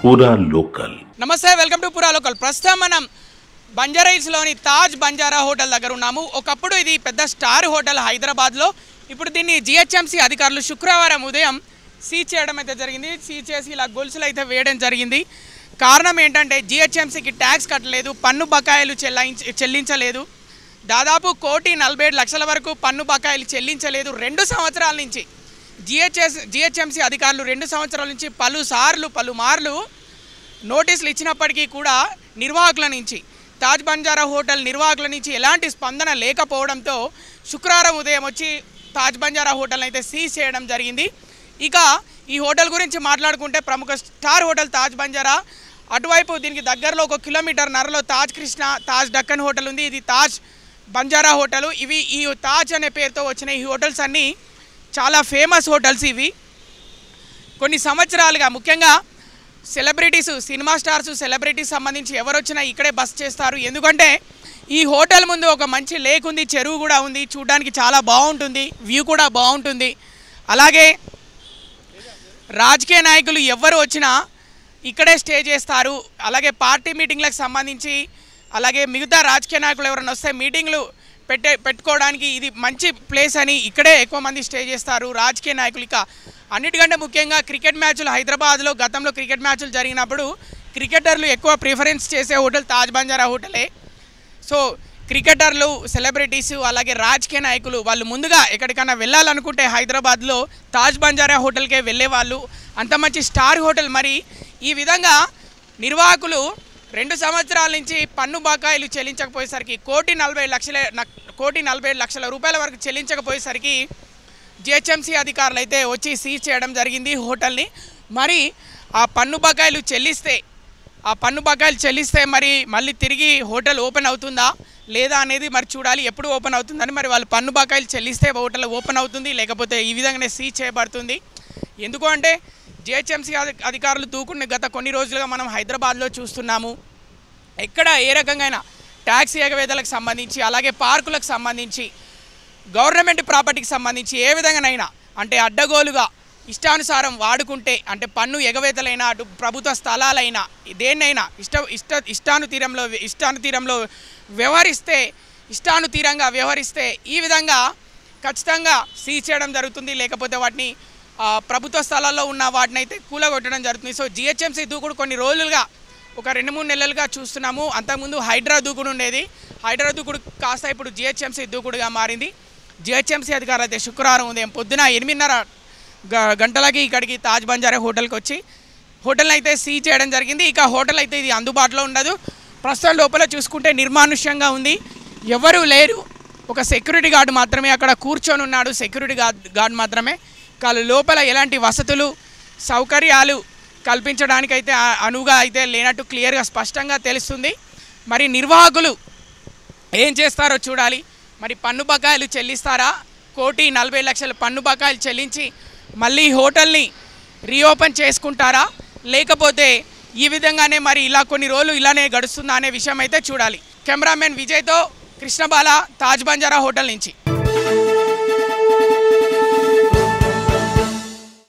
పూరా లోకల్. నమస్తే, welcome to పూరా లోకల్. ప్రస్తుతం మనం బంజారాహిల్స్లోని తాజ్ బంజారా హోటల్ దగ్గర ఉన్నాము. ఒకప్పుడు ఇది పెద్ద స్టార్ హోటల్ హైదరాబాద్లో. ఇప్పుడు దీన్ని జిహెచ్ఎంసీ అధికారులు శుక్రవారం ఉదయం సీజ్ చేయడం అయితే జరిగింది. సీజ్ చేసి ఇలా గొలుసులు అయితే వేయడం జరిగింది. కారణం ఏంటంటే జిహెచ్ఎంసీకి ట్యాక్స్ కట్టలేదు, పన్ను బకాయిలు చెల్లించలేదు. దాదాపు 1,47,00,000 వరకు పన్ను బకాయిలు చెల్లించలేదు. 2 సంవత్సరాల నుంచి జిహెచ్ఎంసీ అధికారులు 2 సంవత్సరాల నుంచి పలుమార్లు నోటీసులు ఇచ్చినప్పటికీ కూడా నిర్వాహకుల నుంచి, తాజ్ బంజారా హోటల్ నిర్వాహకుల నుంచి ఎలాంటి స్పందన లేకపోవడంతో శుక్రవారం ఉదయం వచ్చి తాజ్ బంజారా హోటల్ని అయితే సీజ్ చేయడం జరిగింది. ఇక ఈ హోటల్ గురించి మాట్లాడుకుంటే ప్రముఖ స్టార్ హోటల్ తాజ్ బంజారా, అటువైపు దీనికి దగ్గరలో 1 కిలోమీటర్న్నరలో తాజ్ కృష్ణ, తాజ్ డక్కన్ హోటల్ ఉంది. ఇది తాజ్ బంజారా హోటల్. ఈ తాజ్ అనే పేరుతో వచ్చిన ఈ హోటల్స్ అన్నీ చాలా ఫేమస్ హోటల్స్. ఇవి కొన్ని సంవత్సరాలుగా ముఖ్యంగా సెలబ్రిటీస్, సినిమా స్టార్స్, సెలబ్రిటీస్ సంబంధించి ఎవరు వచ్చినా ఇక్కడే బస్ చేస్తారు. ఎందుకంటే ఈ హోటల్ ముందు ఒక మంచి లేక్ ఉంది, చెరువు కూడా ఉంది. చూడడానికి చాలా బాగుంటుంది, వ్యూ కూడా బాగుంటుంది. అలాగే రాజకీయ నాయకులు ఎవరు వచ్చినా ఇక్కడే స్టే చేస్తారు. అలాగే పార్టీ మీటింగ్లకు సంబంధించి, అలాగే మిగతా రాజకీయ నాయకులు ఎవరైనా వస్తే మీటింగ్లు పెట్టుకోవడానికి ఇది మంచి ప్లేస్ అని ఇక్కడే ఎక్కువ మంది స్టే చేస్తారు రాజకీయ నాయకులు. ఇక అన్నిటికంటే ముఖ్యంగా క్రికెట్ మ్యాచ్లు హైదరాబాద్లో గతంలో క్రికెట్ మ్యాచ్లు జరిగినప్పుడు క్రికెటర్లు ఎక్కువ ప్రిఫరెన్స్ చేసే హోటల్ తాజ్ బంజారా హోటలే. సో క్రికెటర్లు, సెలబ్రిటీస్, అలాగే రాజకీయ నాయకులు వాళ్ళు ముందుగా ఎక్కడికైనా వెళ్ళాలనుకుంటే హైదరాబాద్లో తాజ్ బంజారా హోటల్కే వెళ్ళేవాళ్ళు. అంత మంచి స్టార్ హోటల్. మరి ఈ విధంగా నిర్వాహకులు 2 సంవత్సరాల నుంచి పన్ను బకాయిలు చెల్లించకపోయేసరికి 1,47,00,000 రూపాయల వరకు చెల్లించకపోయేసరికి జిహెచ్ఎంసీ అధికారులు అయితే వచ్చి సీజ్ చేయడం జరిగింది హోటల్ని. మరి ఆ పన్ను బకాయిలు చెల్లిస్తే మరి మళ్ళీ తిరిగి హోటల్ ఓపెన్ అవుతుందా లేదా అనేది మరి చూడాలి. ఎప్పుడు ఓపెన్ అవుతుందని మరి వాళ్ళు పన్ను బకాయిలు చెల్లిస్తే హోటల్ ఓపెన్ అవుతుంది, లేకపోతే ఈ విధంగానే సీజ్ చేయబడుతుంది. ఎందుకు అంటే జిహెచ్ఎంసీ అధికారులు దూకుని గత కొన్ని రోజులుగా మనం హైదరాబాద్లో చూస్తున్నాము. ఎక్కడ ఏ రకంగా ట్యాక్సీ ఎగవేతలకు సంబంధించి, అలాగే పార్కులకు సంబంధించి, గవర్నమెంట్ ప్రాపర్టీకి సంబంధించి ఏ విధంగానైనా అంటే అడ్డగోలుగా ఇష్టానుసారం వాడుకుంటే, అంటే పన్ను ఎగవేతలైనా, అటు ప్రభుత్వ స్థలాలైనా, దేన్నైనా ఇష్టానుతీరంగా వ్యవహరిస్తే ఈ విధంగా ఖచ్చితంగా సీజ్ చేయడం జరుగుతుంది. లేకపోతే వాటిని ప్రభుత్వ స్థలాల్లో ఉన్న వాటిని అయితే కూలగొట్టడం జరుగుతుంది. సో జిహెచ్ఎంసీ దూకుడు కొన్ని రోజులుగా, ఒక 2-3 నెలలుగా చూస్తున్నాము. అంతకుముందు హైడ్రా దూకుడు ఉండేది. హైడ్రా దూకుడు కాస్త ఇప్పుడు జిహెచ్ఎంసీ దూకుడుగా మారింది. జిహెచ్ఎంసీ అధికారులు అయితే శుక్రవారం ఉదయం పొద్దున 8:30 గంటలకి ఇక్కడికి తాజ్ బంజారా హోటల్కి వచ్చి హోటల్ని అయితే సీజ్ చేయడం జరిగింది. ఇక హోటల్ అయితే ఇది అందుబాటులో ఉండదు. ప్రస్తుతం లోపల చూసుకుంటే నిర్మానుష్యంగా ఉంది, ఎవరూ లేరు. ఒక సెక్యూరిటీ గార్డు మాత్రమే అక్కడ కూర్చొని ఉన్నాడు. సెక్యూరిటీ గార్డు మాత్రమే. లోపల ఎలాంటి వసతులు, సౌకర్యాలు కల్పించడానికైతే అనువుగా అయితే లేనట్టు క్లియర్గా స్పష్టంగా తెలుస్తుంది. మరి నిర్వాహకులు ఏం చేస్తారో చూడాలి. మరి పన్ను బకాయిలు చెల్లిస్తారా? 1,40,00,000 పన్ను బకాయిలు చెల్లించి మళ్ళీ హోటల్ని రీఓపెన్ చేసుకుంటారా, లేకపోతే ఈ విధంగానే మరి ఇలా కొన్ని రోజులు ఇలానే గడుస్తుందా అనే విషయం అయితే చూడాలి. కెమెరామెన్ విజయ్తో కృష్ణబాల, తాజ్ బంజారా హోటల్ నుంచి.